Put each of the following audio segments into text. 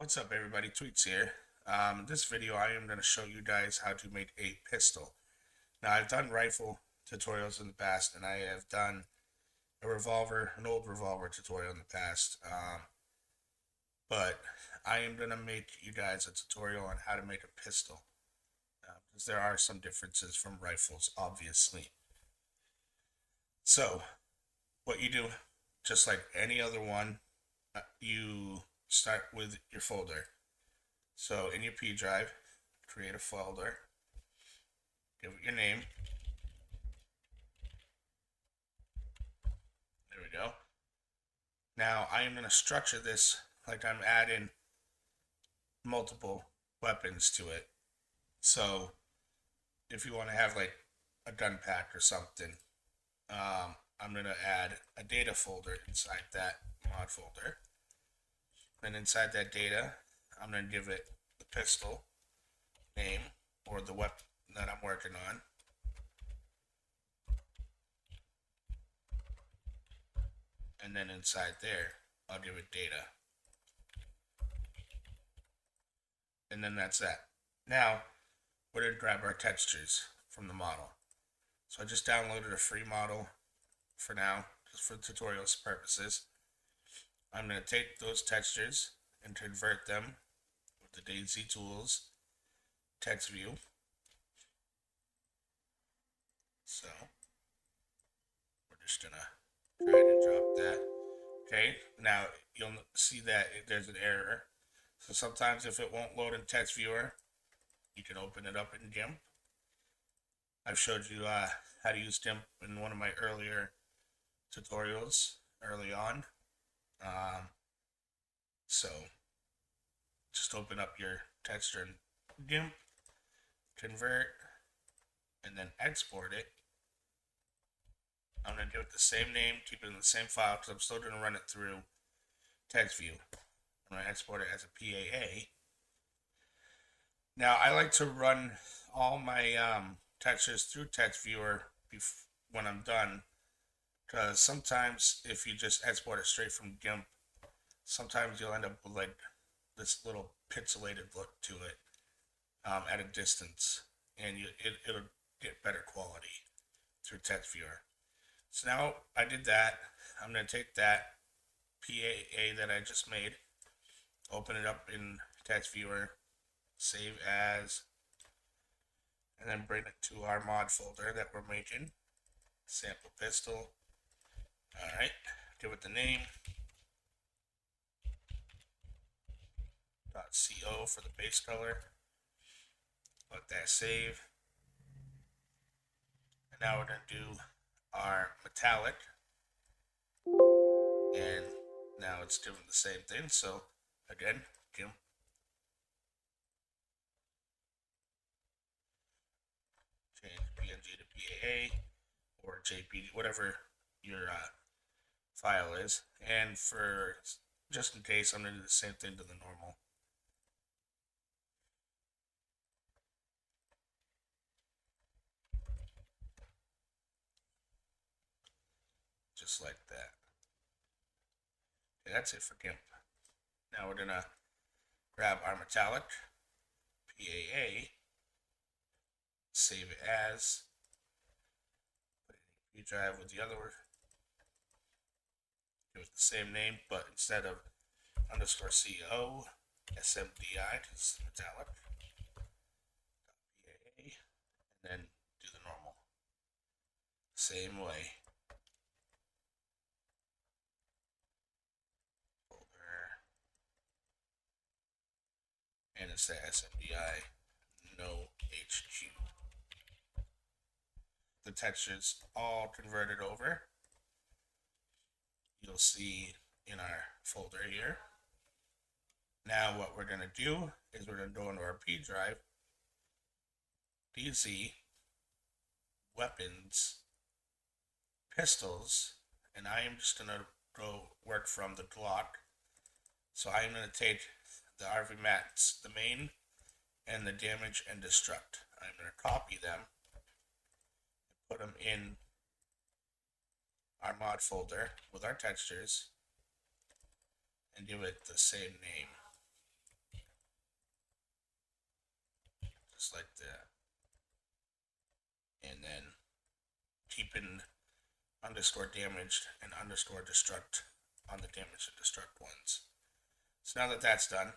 What's up, everybody? Tweets here. In this video, I am going to show you guys how to make a pistol. Now, I've done rifle tutorials in the past, and I have done a revolver, an old revolver tutorial in the past. But I am going to make you guys a tutorial on how to make a pistol, because there are some differences from rifles, obviously. So, what you do, just like any other one, you start with your folder. So in your P drive, create a folder, give it your name. There we go. Now I am going to structure this like I'm adding multiple weapons to it. So if you want to have like a gun pack or something, I'm going to add a data folder inside that mod folder. And inside that data, I'm going to give it the pistol name or the weapon that I'm working on. And then inside there, I'll give it data. And then that's that. Now, we're going to grab our textures from the model. So I just downloaded a free model for now, just for tutorials purposes. I'm going to take those textures and convert them with the DayZ tools text view. So we're just going to drag and drop that. Okay, now you'll see that there's an error. So sometimes if it won't load in text viewer, you can open it up in GIMP. I've showed you how to use GIMP in one of my earlier tutorials early on. So just open up your texture in GIMP, convert, and then export it. I'm going to give it the same name, keep it in the same file because I'm still going to run it through text view. I'm going to export it as a PAA. Now I like to run all my textures through text viewer when I'm done, because sometimes if you just export it straight from GIMP, sometimes you'll end up with like this little pixelated look to it at a distance, and it'll get better quality through text viewer. So now I did that. I'm going to take that PAA that I just made, open it up in text viewer, save as, and then bring it to our mod folder that we're making, sample pistol. Alright, give it the name, .co for the base color, let that save, and now we're going to do our metallic, and now it's doing the same thing. So again, GIMP, change PNG to PAA or JPG, whatever your file is. And for just in case, I'm going to do the same thing to the normal. Just like that. Okay, that's it for GIMP. Now we're going to grab our metallic, PAA, save it as, put it in P drive with the other one. It was the same name, but instead of underscore CO, SMDI, because metallic, PAA, and then do the normal. Same way. And it's the SMDI, no HQ. The texture's all converted over. You'll see in our folder here. Now what we're going to do is we're going to go into our P drive, DayZ, weapons, pistols, and I am just going to go work from the Glock. So I am going to take the RV mats, the main, and the damage and destruct. I'm going to copy them and put them in our mod folder with our textures and give it the same name. just like that. And then keeping underscore damaged and underscore destruct on the damage and destruct ones. So now that that's done,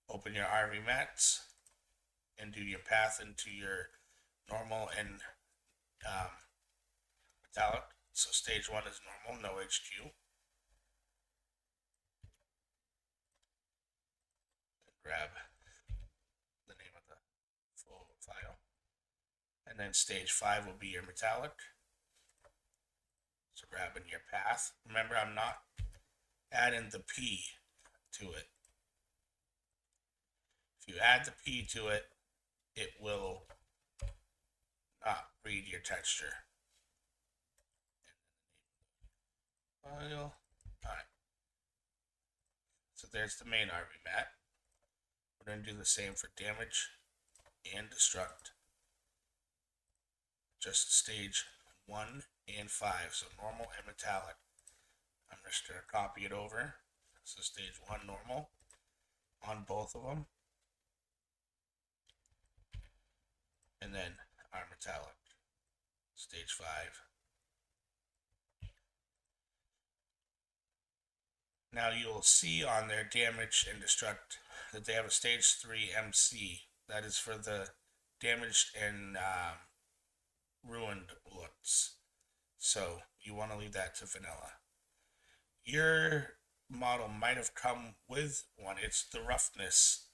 open your RV mats and do your path into your normal and metallic. So stage 1 is normal, no HQ. Grab the name of the full file. And then stage 5 will be your metallic. So grabbing your path. Remember, I'm not adding the P to it. If you add the P to it, it will not read your texture. File. Alright. So there's the main RV mat. We're going to do the same for damage and destruct. Just stage 1 and 5. So normal and metallic. I'm just going to copy it over. So stage 1 normal on both of them. And then our metallic. Stage 5. Now you'll see on their damage and destruct that they have a stage 3 MC. That is for the damaged and ruined looks. So you want to leave that to vanilla. Your model might have come with one. It's the roughness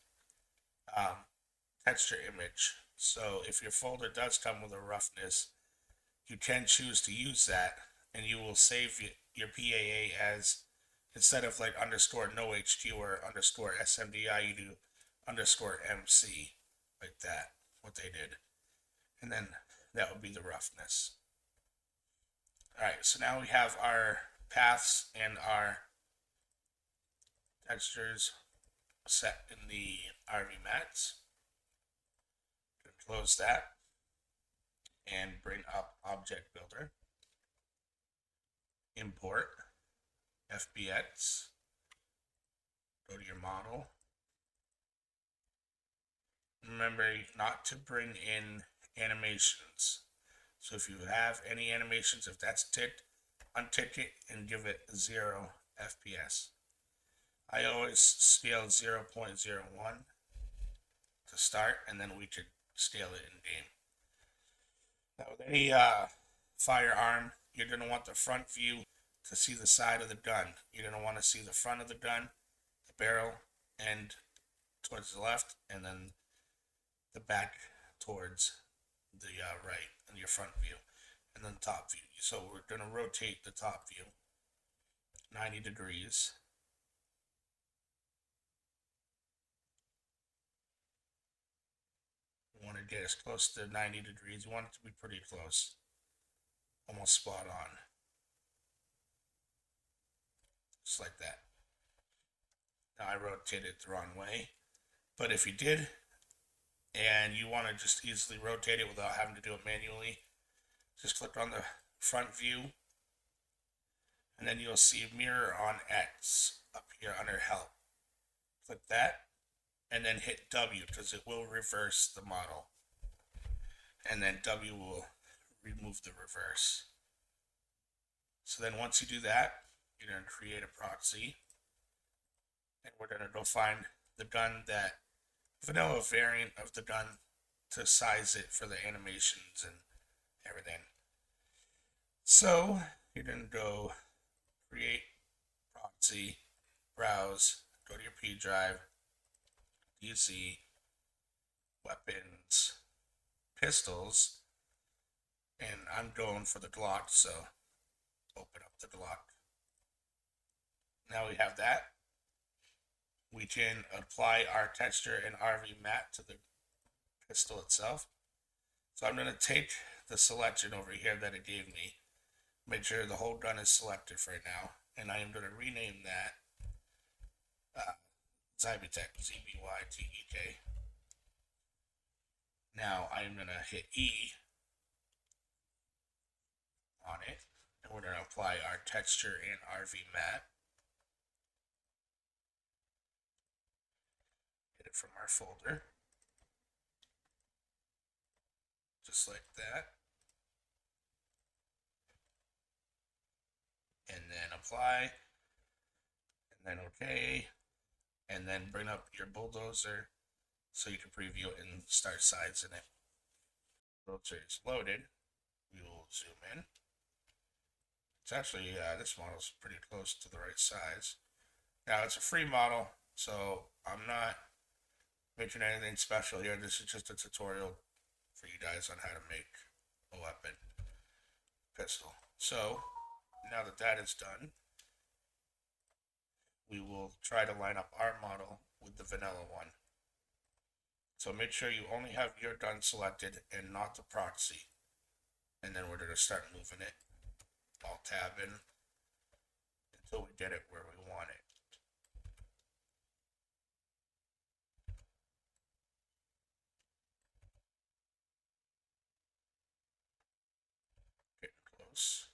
texture image. So if your folder does come with a roughness, you can choose to use that, and you will save your PAA as, instead of like underscore no HQ or underscore SMDI, you do underscore MC, like that, what they did. And then that would be the roughness. Alright, so now we have our paths and our textures set in the RV mats. Close that and bring up Object Builder. Import FBX. Go to your model. Remember not to bring in animations. So if you have any animations, if that's ticked, untick it and give it 0 FPS. I always scale 0.01 to start, and then we could scale it in game. Now with any firearm, you're going to want the front view to see the side of the gun. You're going to want to see the front of the gun, the barrel, and towards the left, and then the back towards the right, and your front view, and then top view. So we're going to rotate the top view 90 degrees. We want to get as close to 90 degrees. We want it to be pretty close, almost spot on, just like that. Now I rotated it the wrong way, but if you did and you want to just easily rotate it without having to do it manually, just click on the front view, and then you'll see mirror on X up here under help. Click that and then hit W, because it will reverse the model, and then W will remove the reverse. So then once you do that, you're going to create a proxy, and we're going to go find the gun, that vanilla variant of the gun, to size it for the animations and everything. So you're going to go create proxy, browse, go to your P drive, DayZ, weapons, pistols, and I'm going for the Glock, so open up the Glock. Now we have that. We can apply our texture and RV mat to the pistol itself. So I'm going to take the selection over here that it gave me, make sure the whole gun is selected for right now, and I am going to rename that Zybetek, Z-B-Y-T-E-K. Now I am going to hit E on it, and we're going to apply our texture and RV mat. Get it from our folder. just like that. And then apply, and then okay, and then bring up your bulldozer so you can preview it and start sizing it. Bulldozer is loaded. We will zoom in. It's actually, this model is pretty close to the right size. Now, it's a free model, so I'm not making anything special here. This is just a tutorial for you guys on how to make a weapon pistol. So, now that that is done, we will try to line up our model with the vanilla one. So make sure you only have your gun selected and not the proxy. And then we're going to start moving it. I'll tab in until we get it where we want it. Getting close.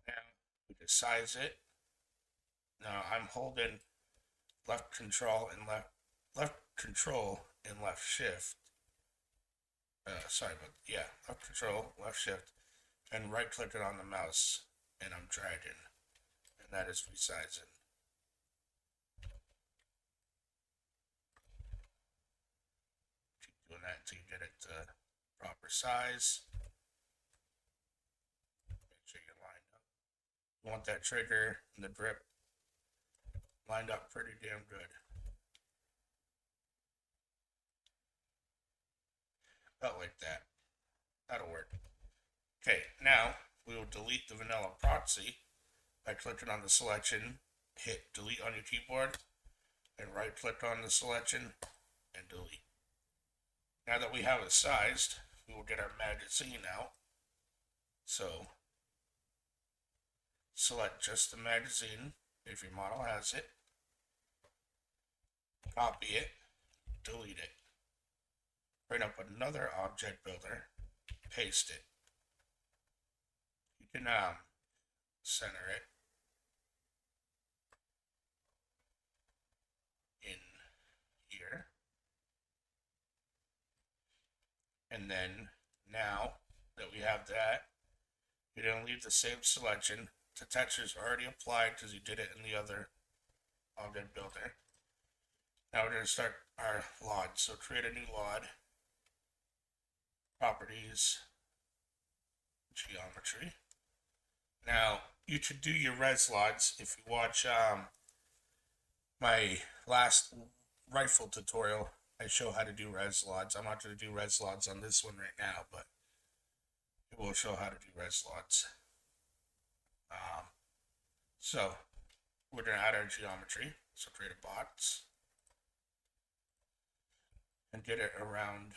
There we go. Now we can size it. Now I'm holding left control and left control and left shift. Left control, left shift, and right clicking on the mouse, and I'm dragging, and that is resizing. Keep doing that until you get it to proper size. Make sure you're lined up. You want that trigger and the grip lined up pretty damn good. About like that. That'll work. Okay, now we will delete the vanilla proxy by clicking on the selection, hit delete on your keyboard, and right click on the selection and delete. Now that we have it sized, we will get our magazine out. So select just the magazine if your model has it, copy it, delete it. Bring up another object builder, paste it. You can center it in here. And then now that we have that, you're going to leave the same selection. The texture is already applied because you did it in the other object builder. Now we're going to start our LOD. So create a new LOD. Properties, geometry. Now you should do your res LODs. If you watch my last rifle tutorial, I show how to do res LODs. I'm not going to do res LODs on this one right now, but it will show how to do res LODs. So we're going to add our geometry. So create a box and get it around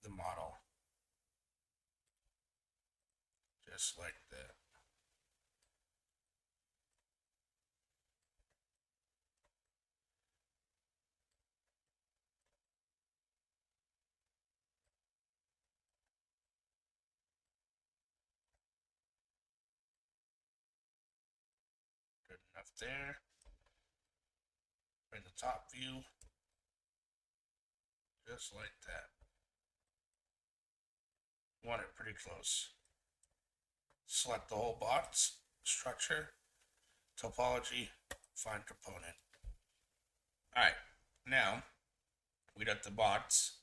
the model, just like that. Good enough there. Bring the top view, just like that. Want it pretty close. Select the whole box, structure, topology, find component. Alright, now we got the box.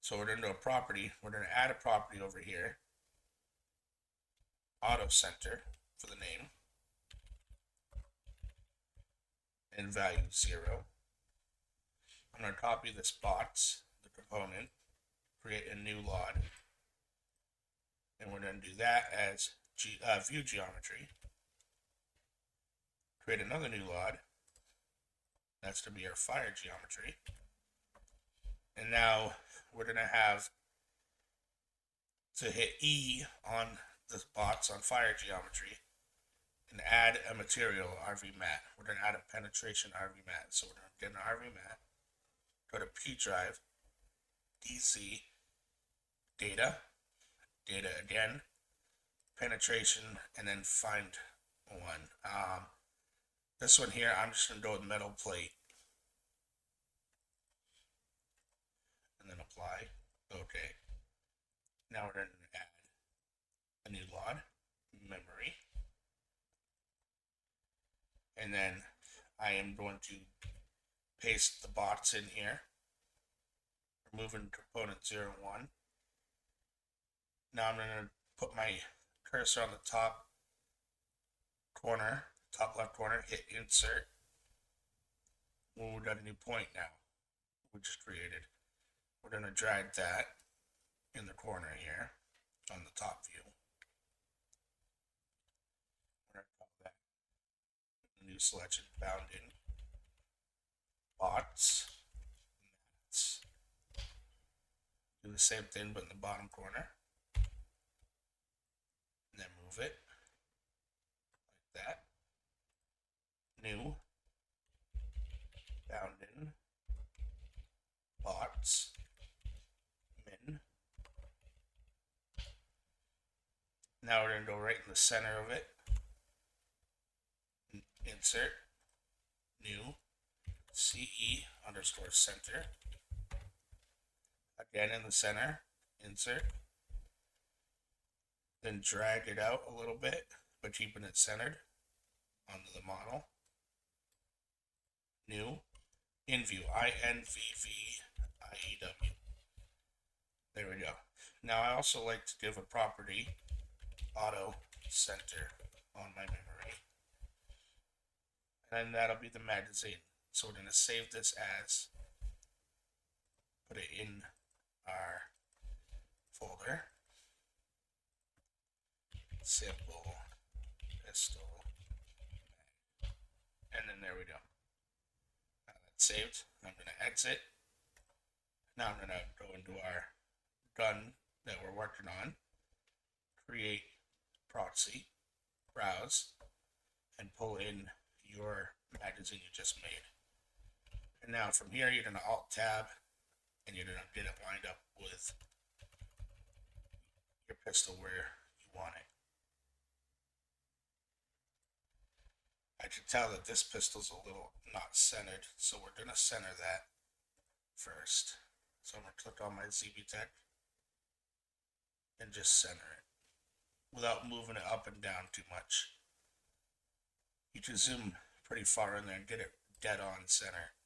So we're going to do a property. We're going to add a property over here. Auto center for the name. And value 0. I'm going to copy this box, the component, create a new LOD. And we're going to do that as view geometry. Create another new LOD. That's to be our fire geometry. And now we're going to have to hit E on the box on fire geometry and add a material RV mat. We're going to add a penetration RV mat. So we're going to get an RV mat, go to P drive, DC, data again, penetration, and then find one. This one here, I'm just going to go with metal plate. apply. Okay. Now we're going to add a new lot, memory. And then I am going to paste the bots in here. Removing component 0 and 1. Now I'm going to put my cursor on the top corner, top left corner, hit insert. Well, we've got a new point now we just created. We're going to drag that in the corner here on the top view. We're going to call that new selection bound in bots. Do the same thing but in the bottom corner. And then move it like that. New bound in bots min. Now we're going to go right in the center of it. Insert new CE underscore center. Again in the center, insert. Then drag it out a little bit, but keeping it centered onto the model. New, in view, INVVIEW. There we go. Now I also like to give a property auto center on my memory. And that'll be the magazine. So we're going to save this as, put it in our folder, simple pistol, and then there we go. Now that's saved. I'm going to exit. Now I'm going to go into our gun that we're working on, create Proxy, browse, and pull in your magazine you just made. And now from here you're going to Alt Tab and you're going to get it lined up with your pistol where you want it. I can tell that this pistol's a little not centered, so we're going to center that first. So I'm going to click on my ZB Tech and just center it without moving it up and down too much. You can zoom pretty far in there and get it dead on center.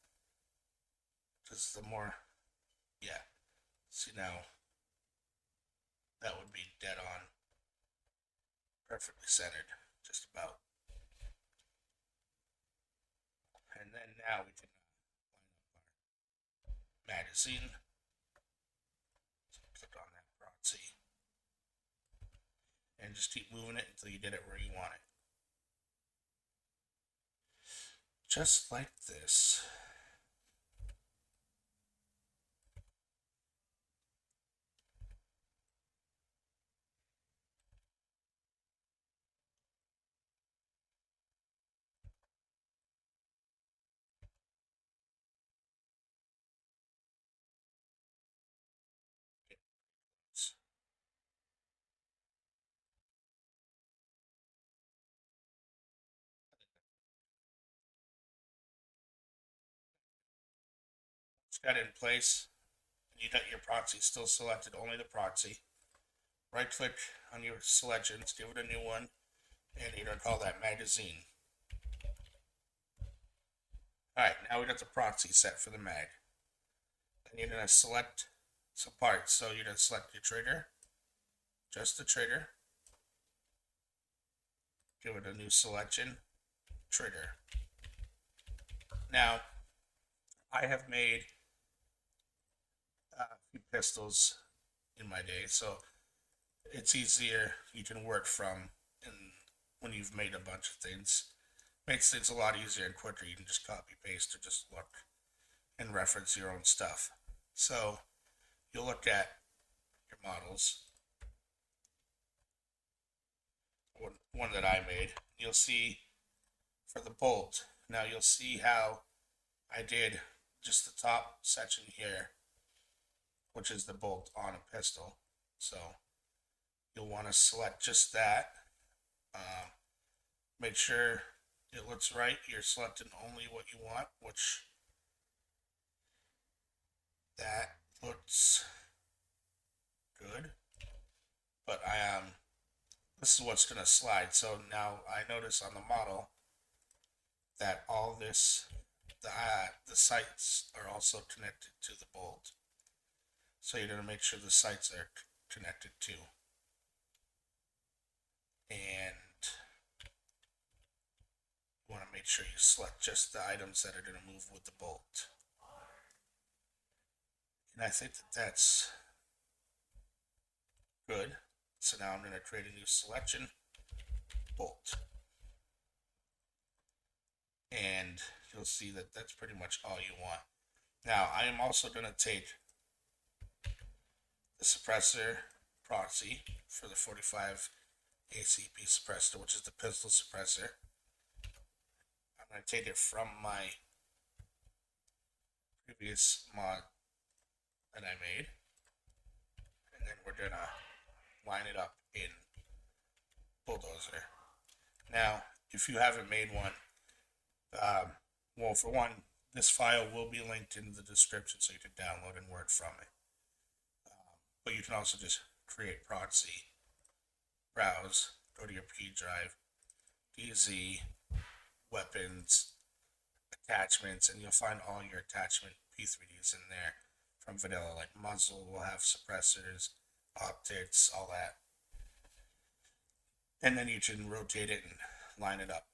Because the more, yeah, see now, that would be dead on, perfectly centered, just about. And then now we can line up our magazine. So click on that Proxy. And just keep moving it until you get it where you want it. Just like this. Got it in place. You got your proxy still selected, only the proxy. Right click on your selections, give it a new one, and you're going to call that magazine. Alright, now we got the proxy set for the mag. Then you're going to select some parts. So you're going to select your trigger, just the trigger. Give it a new selection, trigger. Now, I have made a few pistols in my day, so it's easier, you can work from, and when you've made a bunch of things, makes things a lot easier and quicker. You can just copy paste or just look and reference your own stuff. So you'll look at your models, one that I made, you'll see for the bolt, now you'll see how I did just the top section here, which is the bolt on a pistol. So you'll want to select just that. Make sure it looks right. You're selecting only what you want, which that looks good, but this is what's going to slide. So now I notice on the model that all this, the sights are also connected to the bolt. So you're going to make sure the sights are connected too. And you want to make sure you select just the items that are going to move with the bolt. And I think that that's good. So now I'm going to create a new selection, bolt. And you'll see that that's pretty much all you want. Now I am also going to take the suppressor proxy for the 45 ACP suppressor, which is the pistol suppressor. I'm going to take it from my previous mod that I made, and then we're going to line it up in Bulldozer. Now, if you haven't made one, well, for one, this file will be linked in the description so you can download and work from it. But you can also just create Proxy, browse, go to your P drive, DayZ, weapons, attachments, and you'll find all your attachment P3Ds in there from vanilla, like muzzle will have suppressors, optics, all that. And then you can rotate it and line it up.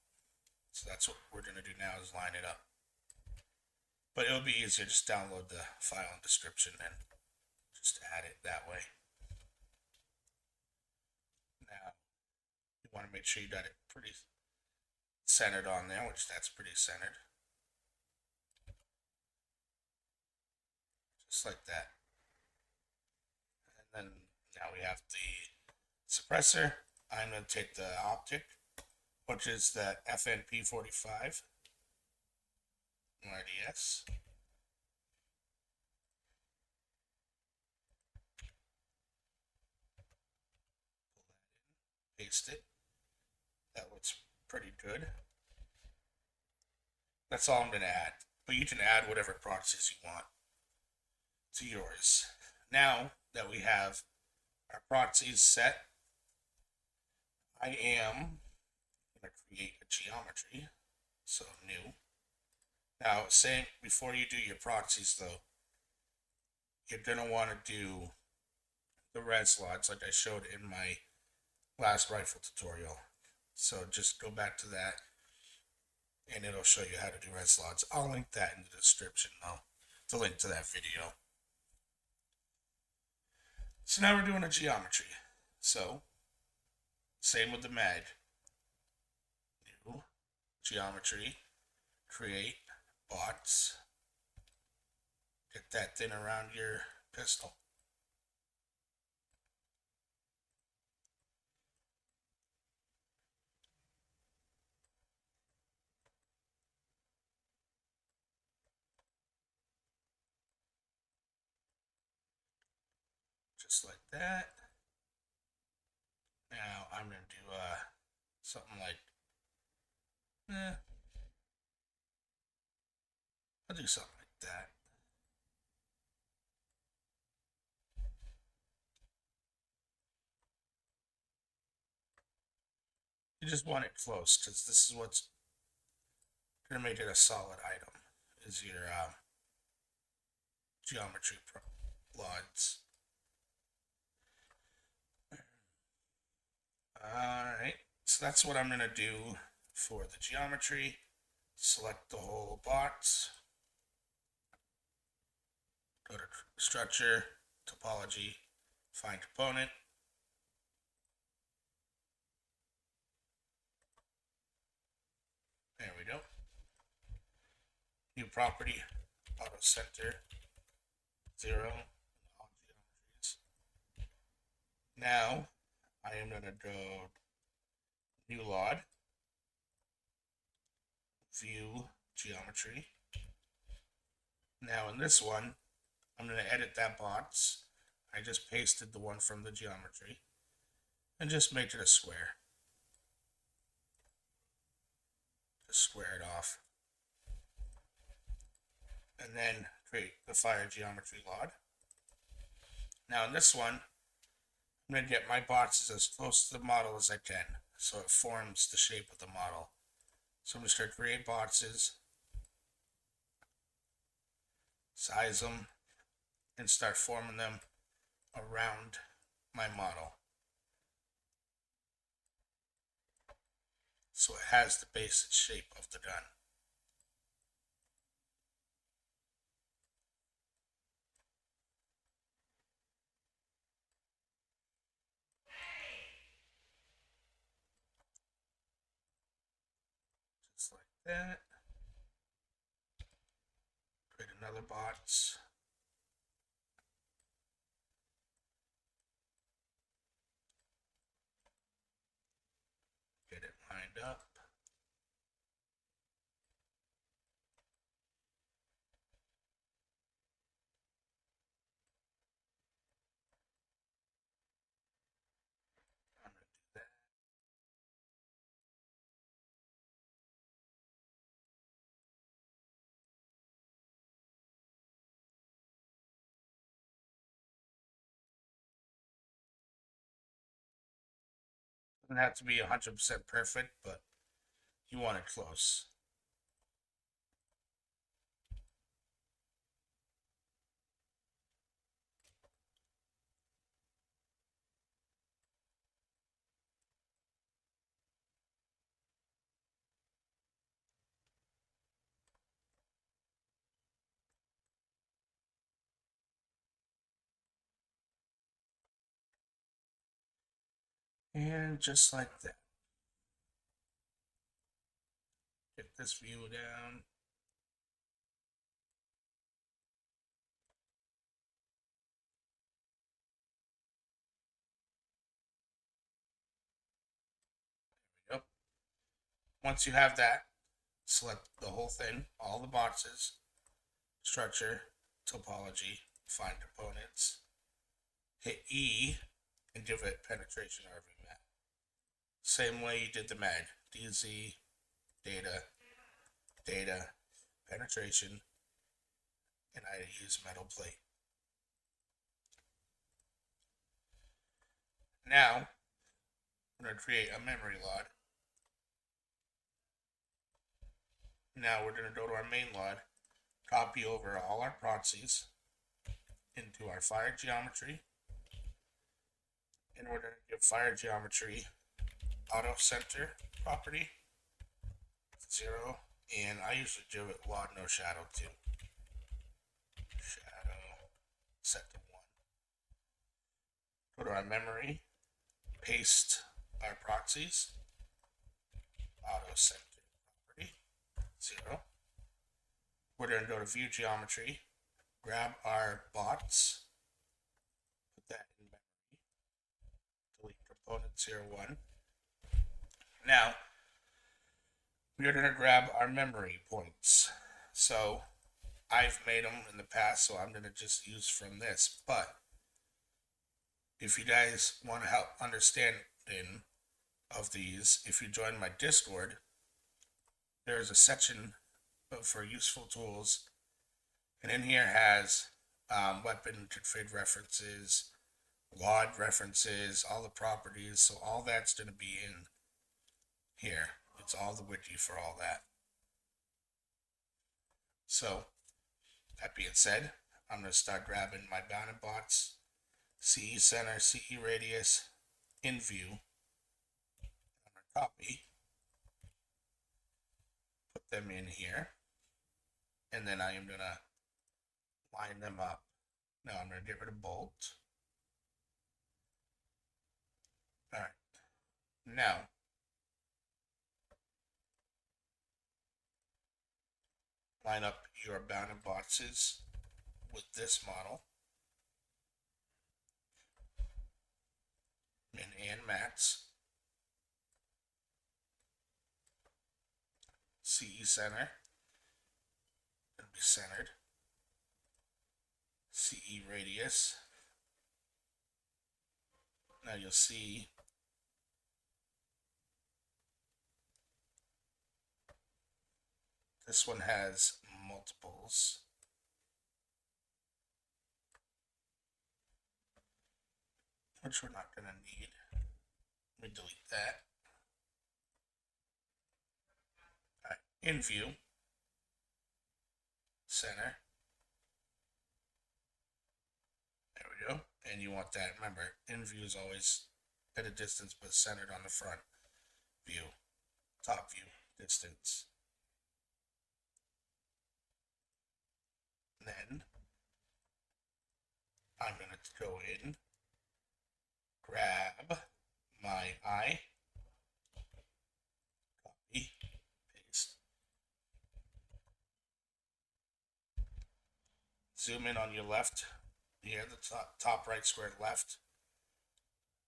So that's what we're going to do now, is line it up. But it'll be easier, just download the file and description and just add it that way. Now, you want to make sure you got it pretty centered on there, which that's pretty centered. Just like that. And then now we have the suppressor. I'm going to take the optic, which is the FNP45 RDS. Paste it. That looks pretty good. That's all I'm going to add. But you can add whatever proxies you want to yours. Now that we have our proxies set, I am going to create a geometry. So new. Now, saying before you do your proxies though, you're going to want to do the res lods like I showed in my last rifle tutorial. So just go back to that and it'll show you how to do res lods. I'll link that in the description though, the link to that video. So now we're doing a geometry. So same with the mag. New geometry, create bots, get that thin around your pistol. Just like that. Now I'm going to do something like, I'll do something like that. You just want it close because this is what's going to make it a solid item, is your geometry lods. Alright, so that's what I'm going to do for the geometry. Select the whole box. Go to structure, topology, find component. There we go. New property, auto center, 0, all geometries. Now, I am going to go new LOD, view geometry. Now in this one, I'm going to edit that box. I just pasted the one from the geometry and just make it a square. Just square it off. And then create the fire geometry LOD. Now in this one, I'm going to get my boxes as close to the model as I can, so it forms the shape of the model. So I'm going to start create boxes, size them, and start forming them around my model. So it has the basic shape of the gun. Just like that. Create another box. Get it lined up. I'm going to do that. Doesn't have to be 100% perfect, but you want it close. And just like that. Get this view down. Yep. Once you have that, select the whole thing, all the boxes, structure, topology, find components, hit E, and give it penetration RV map. Same way you did the mag. DayZ, data, data, penetration, and I use metal plate. Now, I'm going to create a memory LOD. Now we're going to go to our main LOD, copy over all our proxies into our fire geometry, and we're going to give fire geometry auto center property 0, and I usually give it LOD no shadow too. Shadow set to 1. Go to our memory, paste our proxies, auto center property 0. We're going to go to view geometry, grab our bots, put that in memory, delete component 0, 1. Now, we're going to grab our memory points. So, I've made them in the past, so I'm going to just use from this. But, if you guys want to help understanding of these, if you join my Discord, there's a section for useful tools, and in here has weapon config references, LOD references, all the properties, so all that's going to be in here. It's all the wiki for all that. So, that being said, I'm going to start grabbing my bounded bots, CE center, CE radius, in view. I'm going to copy, put them in here, and then I am going to line them up. Now I'm going to get rid of bolt. Alright, now line up your bounded boxes with this model, min and max, CE center, it'll be centered, CE radius. Now you'll see this one has multiples. which we're not going to need. Let me delete that. All right, in view, center. There we go. And you want that, remember, in view is always at a distance but centered on the front view, top view, distance. And then I'm going to go in, grab my eye, copy, paste. Zoom in on your left, here, the top right square left.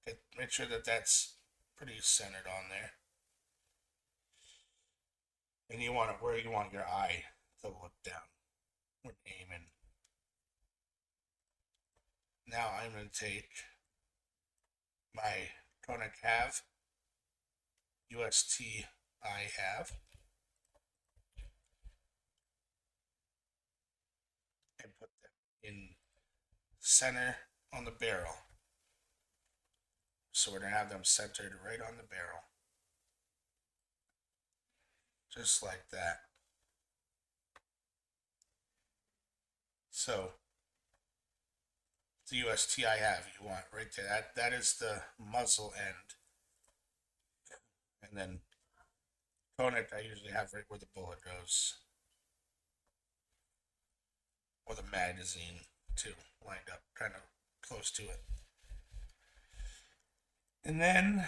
Okay, make sure that that's pretty centered on there. And you want it where you want your eye to look down when aiming. Now I'm going to take my conic have, UST I have, and put them in center on the barrel. So we're going to have them centered right on the barrel. Just like that. So the UST I have, you want right there. That is the muzzle end. And then conic I usually have right where the bullet goes. Or the magazine too, lined up kind of close to it. And then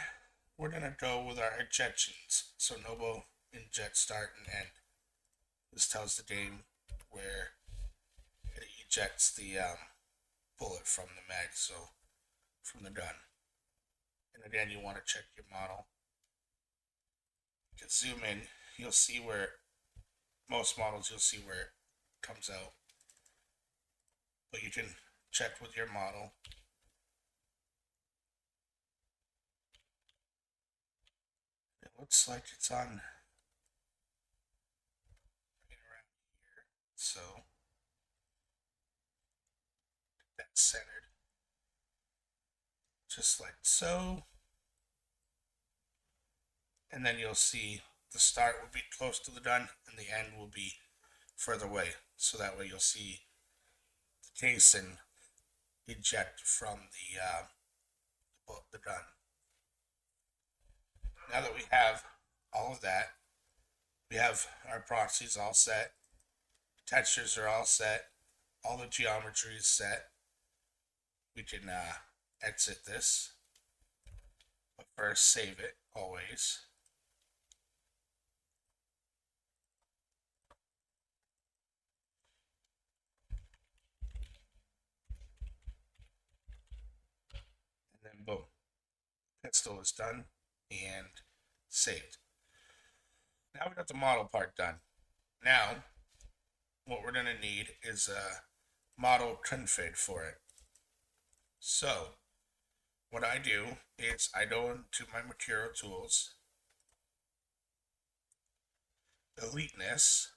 we're going to go with our ejections. So Nobo inject start and end. This tells the game where it ejects the bullet from the mag, so from the gun. And again, you want to check your model. You can zoom in, you'll see where most models, you'll see where it comes out. But you can check with your model. It looks like it's on right around here, so that's centered, just like so. And then you'll see the start will be close to the gun and the end will be further away, so that way you'll see the casing eject from the gun. Now that we have all of that, we have our proxies all set, textures are all set, all the geometry is set. We can exit this, but first save it always. And then boom, pistol is done and saved. Now we got the model part done. Now, what we're going to need is a model config for it. So, what I do is I go into my material tools, eliteness,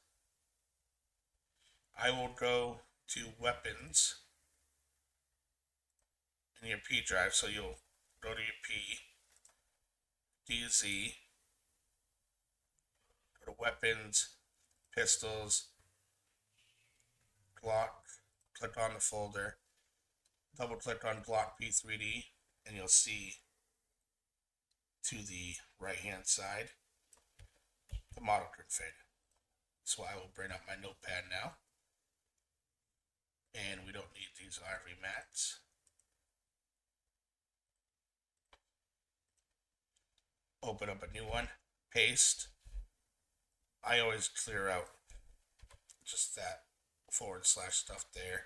I will go to weapons in your P drive, so you'll go to your P, DayZ, go to weapons, pistols, Glock, click on the folder, double click on Glock P3D, and you'll see to the right hand side the model config. So I will bring up my notepad now, and we don't need these RV mats. Open up a new one, paste. I always clear out just that / stuff there,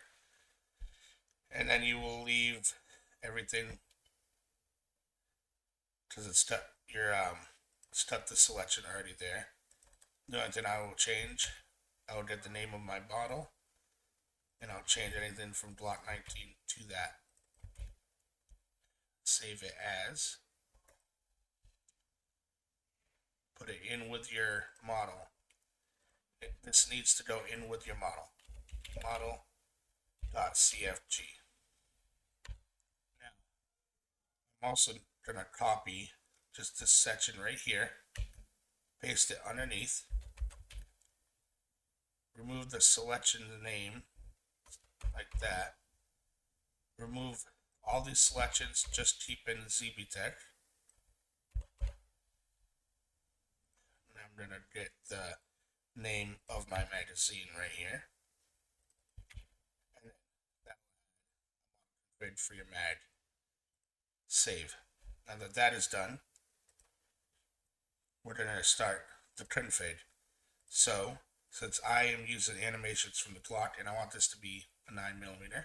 and then you will leave everything because it's stuck. You're stuck the selection already there. The only thing I will change, I will get the name of my bottle, and I'll change anything from Block 19 to that. Save it as. Put it in with your model. This needs to go in with your model. Model.cfg. Now, I'm also going to copy just this section right here, paste it underneath, remove the selection name like that, remove all these selections, just keep in ZBTech. And I'm going to get the name of my magazine right here. And that's good for your mag. Save. Now that that is done, we're going to start the config. So, since I am using animations from the Glock and I want this to be a 9mm,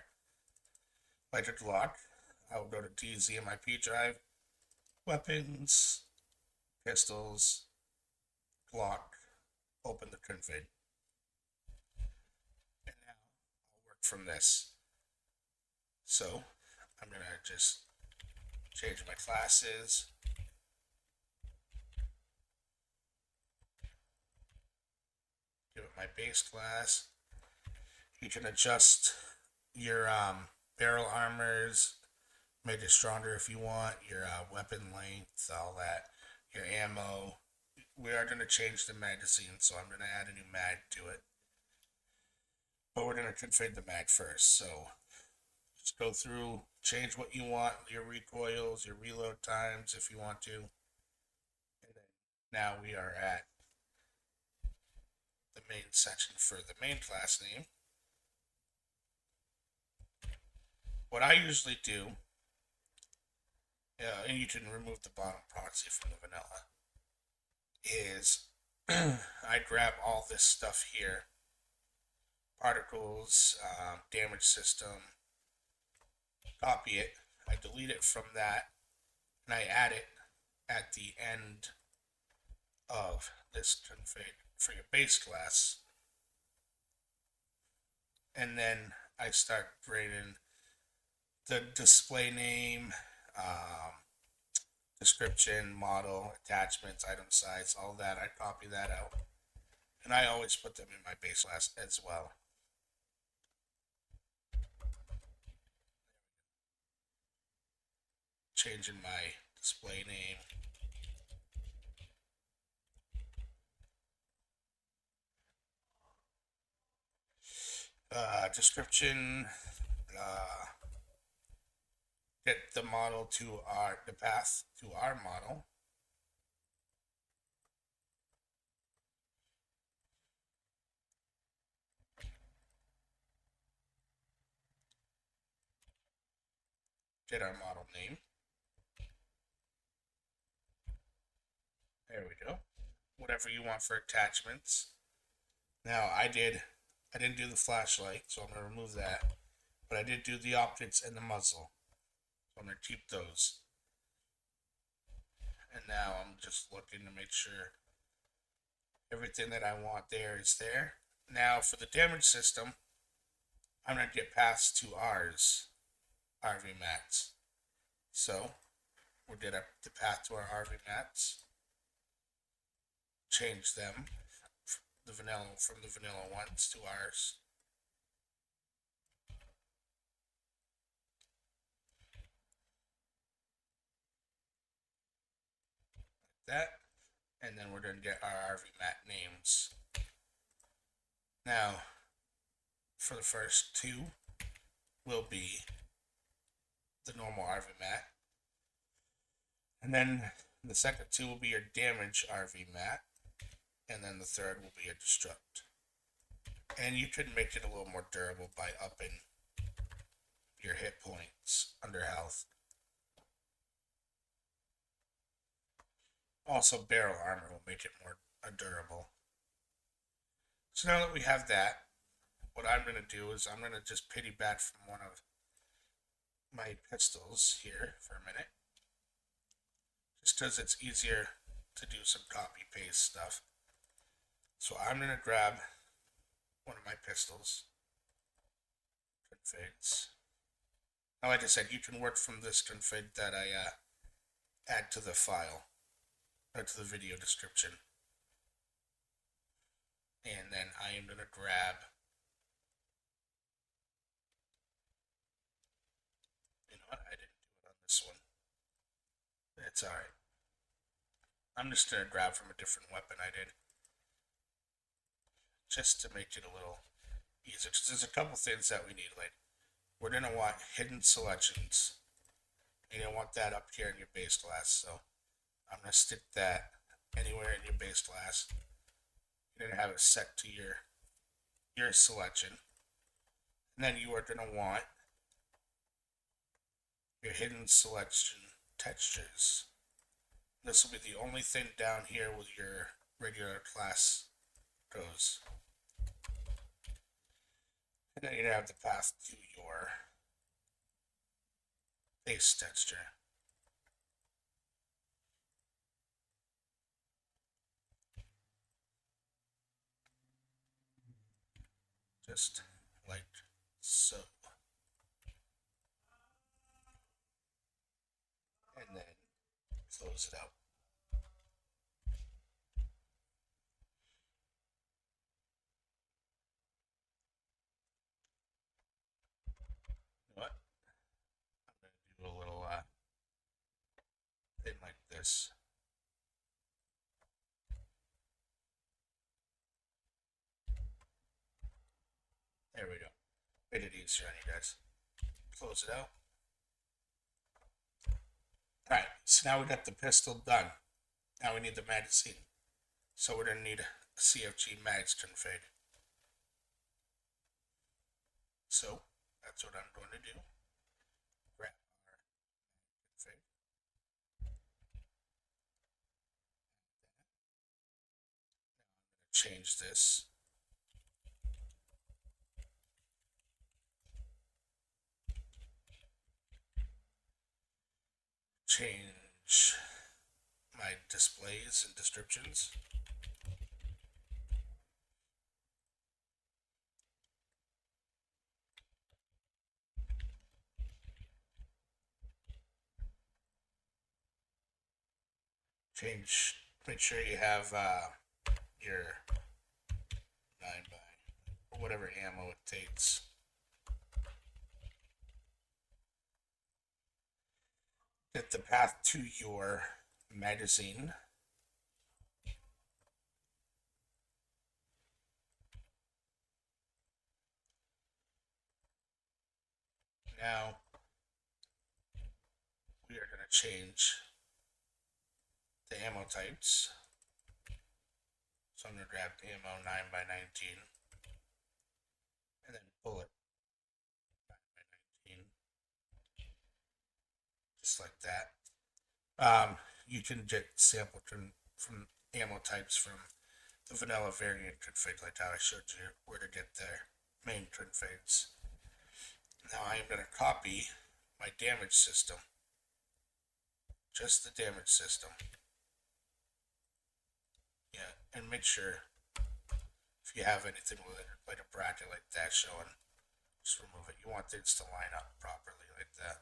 like a Glock, I will go to DayZ in my P drive, weapons, pistols, Glock, open the config. And now I'll work from this. So, I'm going to just change my classes. Give it my base class. You can adjust your barrel armors, make it stronger if you want, your weapon length, all that, your ammo. We are going to change the magazine, so I'm going to add a new mag to it. But we're going to configure the mag first. So just go through, change what you want, your recoils, your reload times if you want to. And then now we are at the main section for the main class name. What I usually do, and you can remove the bottom proxy from the vanilla, is I grab all this stuff here, particles, damage system, copy it, I delete it from that, and I add it at the end of this config for your base class. And then I start creating the display name, description, model, attachments, item size, all that. I copy that out. And I always put them in my base class as well. Changing my display name. Description, get the model to the path to our model. Get our model name. There we go. Whatever you want for attachments. Now I didn't do the flashlight, so I'm going to remove that. But I did do the optics and the muzzle. So I'm going to keep those. And now I'm just looking to make sure everything that I want there is there. Now for the damage system, I'm going to get past to ours, RV mats. So we'll get up the path to our RV mats. Change them from the vanilla ones to ours. Like that. And then we're going to get our RV mat names. Now, for the first two will be the normal RV mat. And then the second two will be your damage RV mat. And then the third will be a destruct. And you can make it a little more durable by upping your hit points under health. Also, barrel armor will make it more durable. So now that we have that, what I'm going to do is I'm going to just piggyback from one of my pistols here for a minute. Just because it's easier to do some copy paste stuff. So I'm going to grab one of my pistols. Configs. Now, like I said, you can work from this config that I add to the file, or to the video description. And then I am going to grab, you know what, I didn't do it on this one. It's alright. I'm just gonna grab from a different weapon I did. Just to make it a little easier. Because there's a couple things that we need. Like, we're gonna want hidden selections. You're gonna want that up here in your base class. So I'm gonna stick that anywhere in your base class. You're gonna have it set to your selection. And then you are gonna want your hidden selection textures. This will be the only thing down here with your regular class goes. And then you're gonna have the path to your base texture. Just like so. And then close it out. You know what? I'm going to do a little thing like this. There we go. Made it easier on you guys. Close it out. Alright, so now we got the pistol done. Now we need the magazine. So we're going to need a CFG mags config. So that's what I'm going to do. Grab our config. Change this. Change my displays and descriptions. Make sure you have your 9x or whatever ammo it takes. Get the path to your magazine. Now we are going to change the ammo types. So I'm going to grab ammo 9x19 and then bullet 9x19, just like that. You can get sample from ammo types from the vanilla variant config, like how I showed you where to get their main configs. Now I am going to copy my damage system, just the damage system. Yeah, and make sure if you have anything with it, like a bracket like that showing, just remove it. You want things to line up properly like that.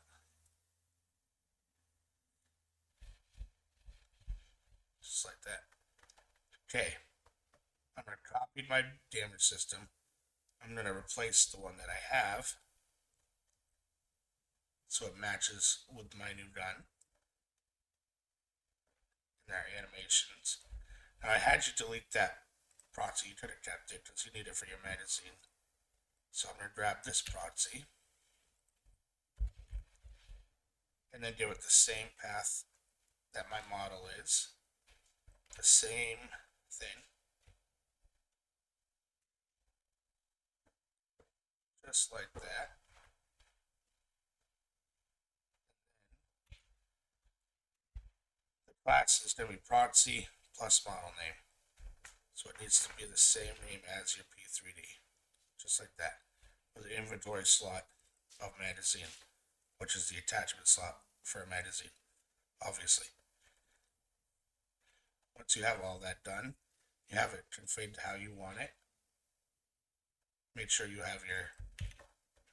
Just like that. Okay, I'm going to copy my damage system. I'm going to replace the one that I have so it matches with my new gun and our animations. Now I had you delete that proxy. You could have kept it because you need it for your magazine. So I'm going to grab this proxy and then give it the same path that my model is. The same thing. Just like that. The class is going to be proxy plus model name. So it needs to be the same name as your P3D. Just like that. With the inventory slot of magazine, which is the attachment slot for a magazine, obviously. Once you have all that done, you have it configured how you want it. Make sure you have your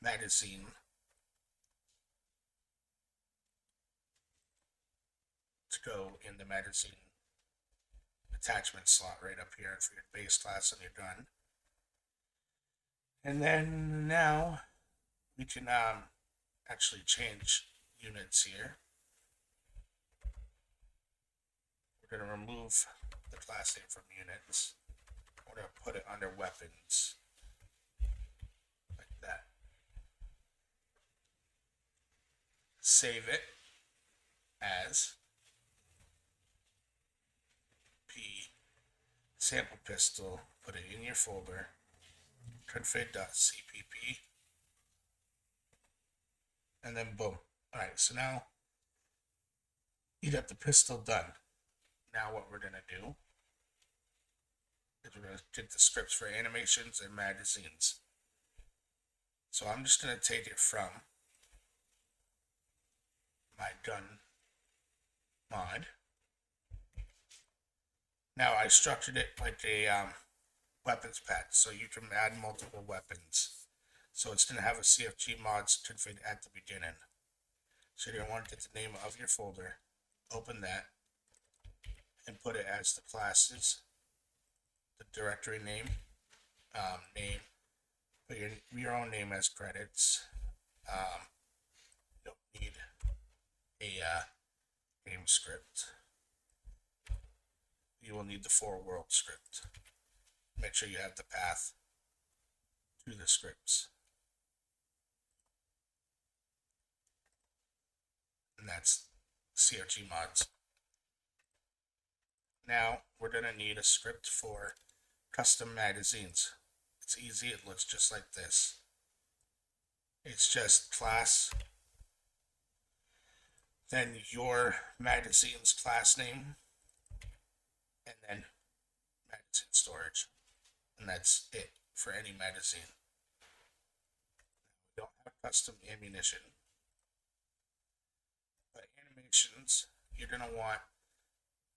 magazine to go in the magazine attachment slot right up here for your base class and your gun. And then now we can actually change units here. we're going to remove the class name from units. We're going to put it under weapons. Like that. Save it as P sample pistol. Put it in your folder. config.cpp. And then boom. Alright, so now you got the pistol done. Now what we're going to do is we're going to get the scripts for animations and magazines. So I'm just going to take it from my gun mod. Now I structured it like a weapons patch, so you can add multiple weapons. So it's going to have a CFG mods config at the beginning. So you're going to want to get the name of your folder, open that, and put it as the classes, the directory name, put your own name as credits. You don't need a game script. You will need the for world script. Make sure you have the path to the scripts. And that's CFG mods. Now we're going to need a script for custom magazines. It's easy, it looks just like this. It's just class, then your magazine's class name, and then magazine storage. And that's it for any magazine. We don't have custom ammunition. But animations, you're going to want.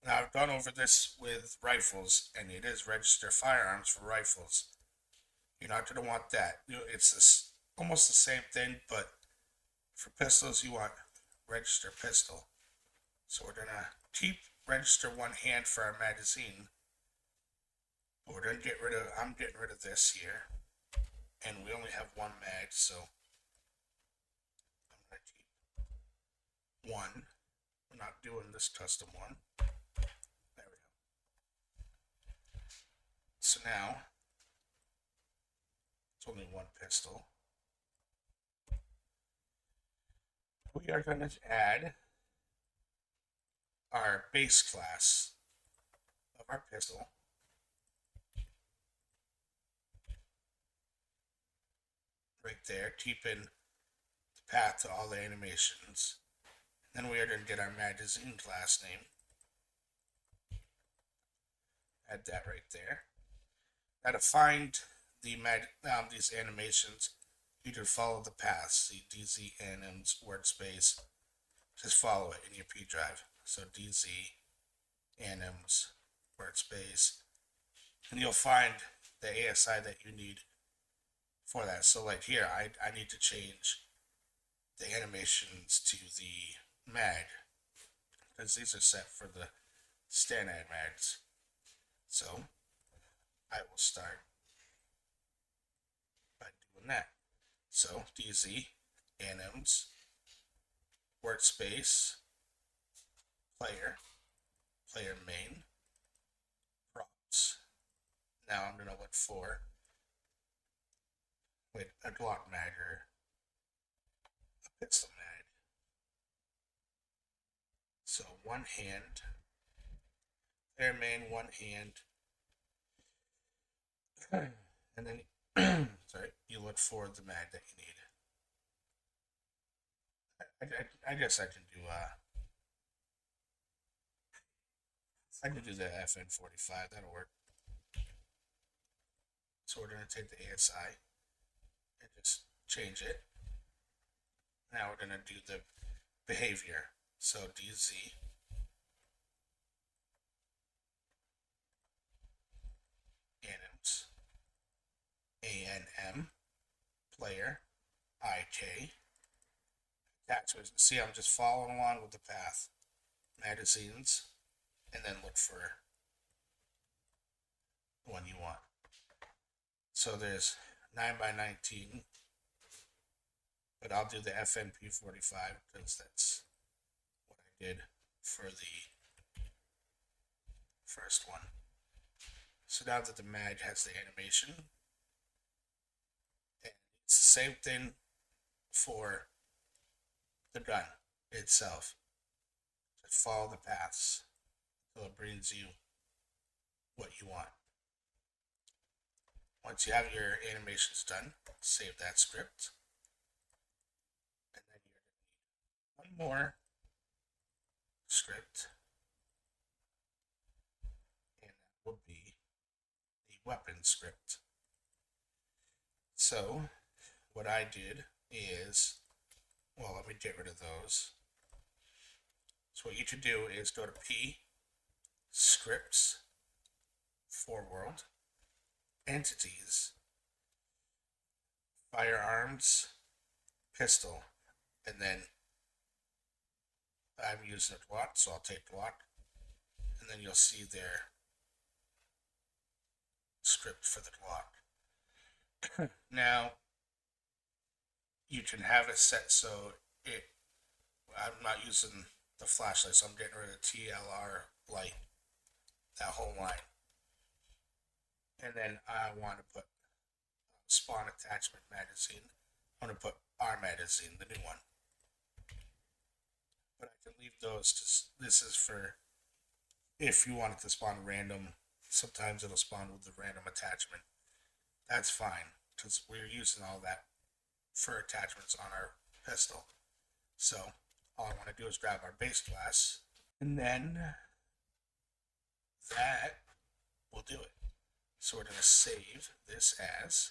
Now I've gone over this with rifles, and it is register firearms for rifles. You're not going to want that. It's almost the same thing, but for pistols, you want register pistol. So we're going to keep register one hand for our magazine. But we're going to get rid of, I'm getting rid of this here. And we only have one mag, so I'm going to keep one. We're not doing this custom one. There we go. So now, it's only one pistol. We are going to add our base class of our pistol. Right there, keeping the path to all the animations. Then we are going to get our magazine class name. Add that right there. Now to find the these animations, you can follow the paths. See DayZ anims workspace. Just follow it in your P drive. So DayZ anims workspace, and you'll find the ASI that you need for that. So like here, I need to change the animations to the mag because these are set for the standard mags. So I will start by doing that. So DayZ anims workspace player main props. Now I'm gonna look for a Glock mag or a pistol mag. So one hand, player main, one hand, and then sorry, you look for the mag that you need. I guess I can do the FN45. That'll work. So we're gonna take the ASI and just change it. Now we're gonna do the behavior. So DayZ anims ANM player IK attachments. See, I'm just following along with the path. Magazines, and then look for the one you want. So there's 9x19, but I'll do the FNP45 because that's what I did for the first one. So now that the mag has the animation, and it's the same thing for the gun itself. Just follow the paths until it brings you what you want. Once you have your animations done, save that script. And then you're going to need one more script. And that will be the weapon script. So what I did is, well, let me get rid of those. So what you should do is go to P, Scripts, Foreworld, Entities, Firearms, Pistol, and then I'm using a Glock, so I'll take Glock, and then you'll see their script for the Glock. Now, you can have it set so I'm not using the flashlight, so I'm getting rid of the TLR light, that whole line. And then I want to put spawn attachment magazine. I want to put R magazine, the new one. But I can leave those because this is for if you want it to spawn random. Sometimes it'll spawn with the random attachment. That's fine because we're using all that for attachments on our pistol. So all I want to do is grab our base class, and then that will do it. So we're going to save this as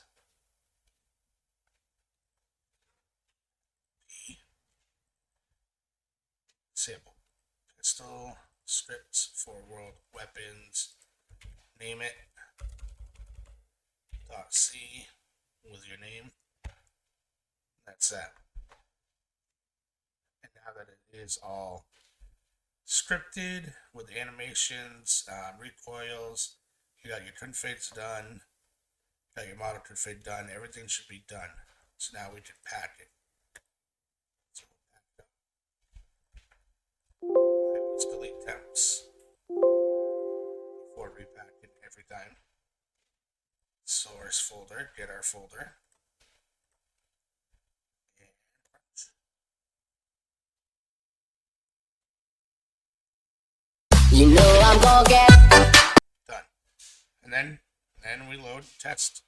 the sample pistol scripts for world weapons. Name it .c with your name. That's that. And now that it is all scripted with animations, recoils, you got your configs done, got your model config done, everything should be done. So now we can pack it. So we'll pack it up. I always delete temps before repacking every time. Source folder, get our folder. You know I'm gonna get done. And then we load test.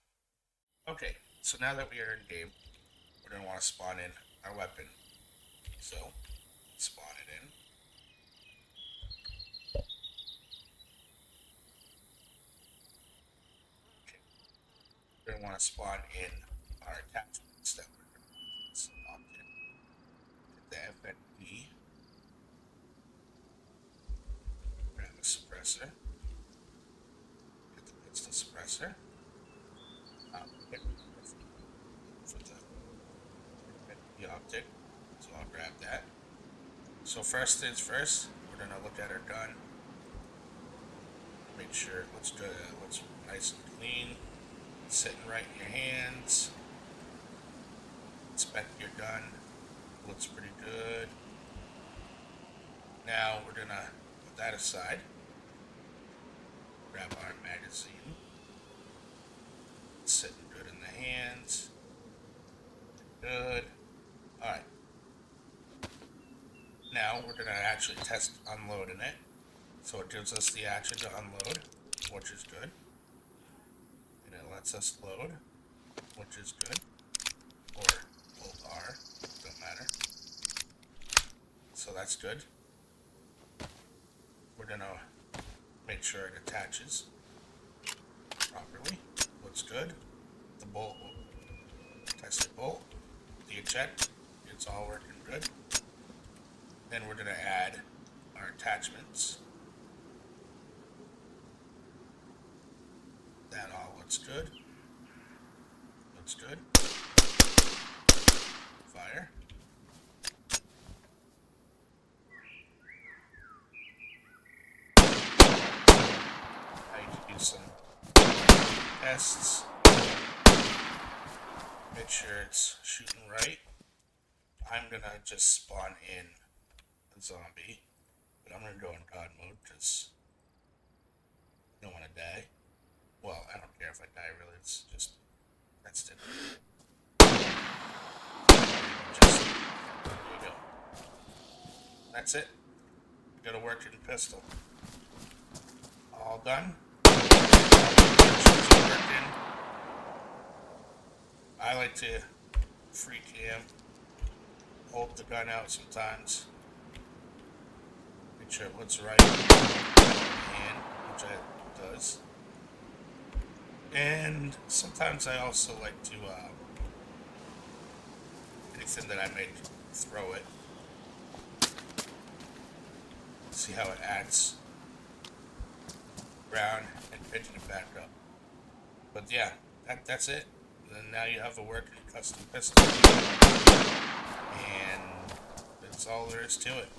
Okay, so now that we are in game, we're gonna want to spawn in our weapon. So spawn it in. Okay. We're gonna want to spawn in our attachments that we're gonna opt in. Get the FNP. Grab a suppressor. Get the pistol suppressor. Get for the optic. So I'll grab that. So first things first, we're gonna look at our gun. Make sure it looks good, it looks nice and clean. Sitting right in your hands. Inspect your gun. Looks pretty good. Now we're gonna put that aside. Grab our magazine. It's sitting good in the hands. Good. Alright. Now we're gonna actually test unloading it. So it gives us the action to unload, which is good. And it lets us load, which is good. Or hold R, don't matter. So that's good. We're gonna make sure it attaches properly. Looks good. The bolt, test the bolt, the eject, it's all working good. Then we're gonna add our attachments. That all looks good. Looks good. Fire. I need to do some tests. Make sure it's shooting right. I'm gonna just spawn in a zombie, but I'm gonna go in God mode because You don't want to die. Well, I don't care if I die, really. It's just, that's it. Just, there you go. That's it. Got a working pistol. All done. Working. I like to free cam, hold the gun out sometimes, make sure it looks right, and which it does. And sometimes I also like to, anything that I make, throw it, see how it acts, ground, and picking it back up. But yeah, that's it. And now you have a working custom pistol, and that's all there is to it.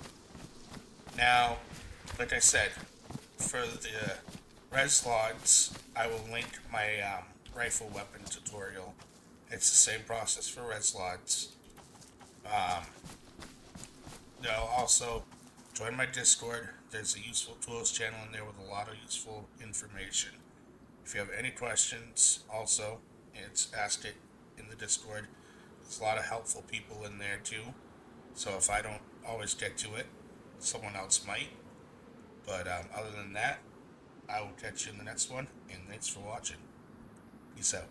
Now, like I said, for the res lods, I will link my rifle weapon tutorial. It's the same process for res lods. They'll also join my Discord. There's a useful tools channel in there with a lot of useful information. If you have any questions, also, it's ask it in the Discord. There's a lot of helpful people in there too. So if I don't always get to it, someone else might. But other than that, I will catch you in the next one, and thanks for watching. Peace out.